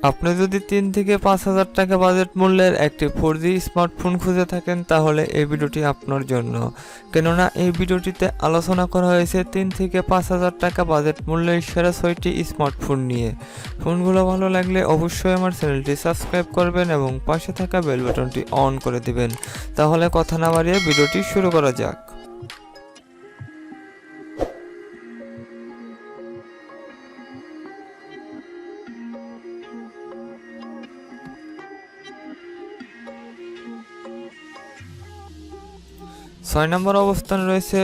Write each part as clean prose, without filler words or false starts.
আপনি যদি 3 থেকে 5,000 টাকা বাজেট মূল্যের একটি 4G স্মার্টফোন খুঁজে থাকেন তাহলে এই ভিডিওটি আপনার জন্য। কেননা এই ভিডিওটিতে আলোচনা করা হয়েছে 3 থেকে 5,000 টাকা বাজেট মূল্যের সেরা 6টি স্মার্টফোন নিয়ে। ফোনগুলো ভালো লাগলে অবশ্যই আমার চ্যানেলটি সাবস্ক্রাইব করবেন এবং পাশে থাকা বেল বাটনটি অন করে দিবেন। তাহলে কথা না বাড়িয়ে ভিডিওটি শুরু করা যাক। 6 নম্বর অবস্থানে রয়েছে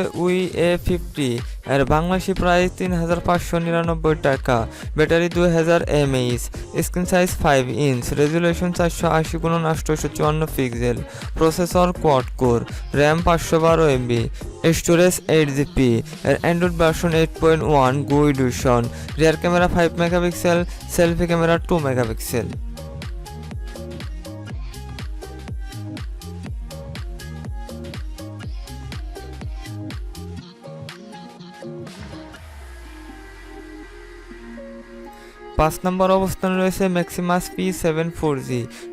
A50 এর Bangladeshi price 3,599 taka, battery 2000 mAh, screen size 5 inch, resolution 480x854 pixel, processor quad core, RAM 512 MB, storage 8GB, এর Android version 8.1 Go edition, rear camera 5 megapixel, selfie camera 2 megapixel. 5 number অবস্থানে রয়েছে ম্যাক্সিমাস P7 4G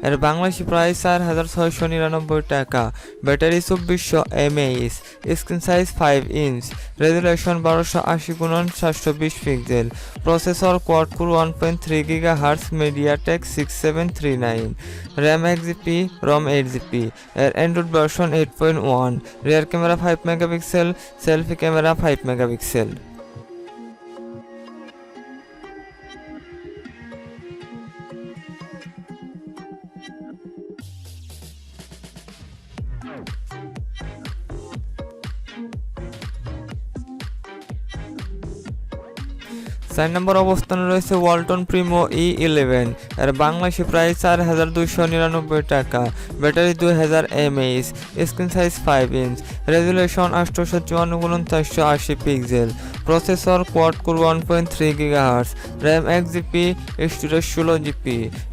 এর Bangladeshi price 4,699 টাকা, battery 2400 mAh, screen size 5 inch, resolution 1280x720 pixel, processor quad core 1.3 GHz, MediaTek 6739, RAM 1GB, ROM 8GB, এর Android version 8.1, রিয়ার camera 5 megapixel, selfie camera 5 megapixel. 4 নম্বর অবস্থানে রয়েছে Walton Primo E11 এর Bangladeshi price 4,299 টাকা, battery 2000 mAh, screen size 5 inch, resolution 854x480 pixel, processor quad core 1.3 GHz, RAM 1GB, storage 16GB,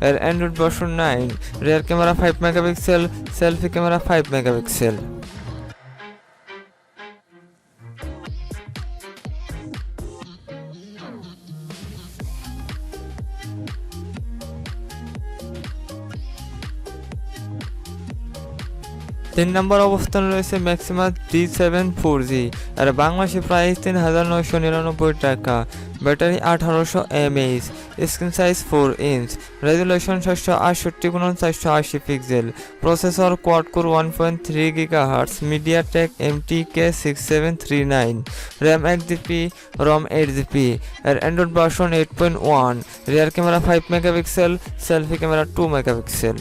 এর Android version 9, রিয়ার camera 5 megapixel, selfie camera 5 megapixel. 3 নম্বর অবস্থানে রয়েছে Maximus D7 4G এর Bangladeshi price 3,999 টাকা, battery 1800 mAh, screen size 4 inch, resolution 768x480 pixel, processor quad core 1.3 GHz, MediaTek MTK 6739, RAM 1GB, ROM 8GB, এর Android version 8.1, রিয়ার camera 5 megapixel, selfie camera 2 megapixel.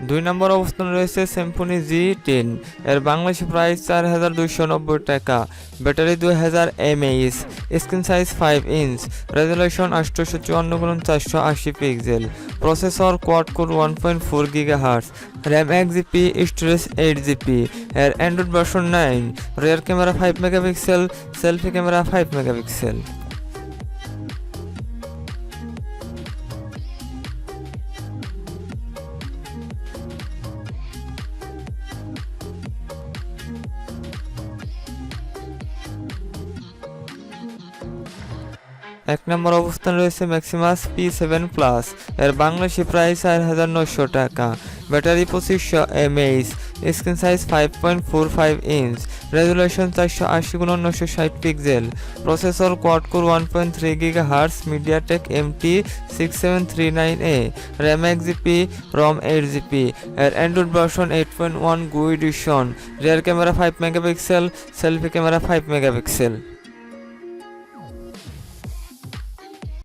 2 নম্বর অবস্থানে রয়েছে Symphony G10 এর Bangladeshi price 4,290 টাকা, battery 2000 mAh, screen size 5 inch, resolution 854x480 pixel, processor quad core 1.4 GHz, RAM 1GB, storage 8GB, এর Android version 9, রিয়ার camera 5 megapixel, selfie camera 5 megapixel. 1 নম্বর অবস্থানে রয়েছে Maximus P7 Plus এর Bangladeshi price 4,900 taka, battery 2500 mAh, screen size 5.45 inch, resolution 480x960 pixel, processor quad core 1.3 GHz, MediaTek MT 6739A, RAM 1GB, ROM 8GB, এর Android version 8.1 Go edition, rear camera 5 megapixel, selfie camera 5 megapixel.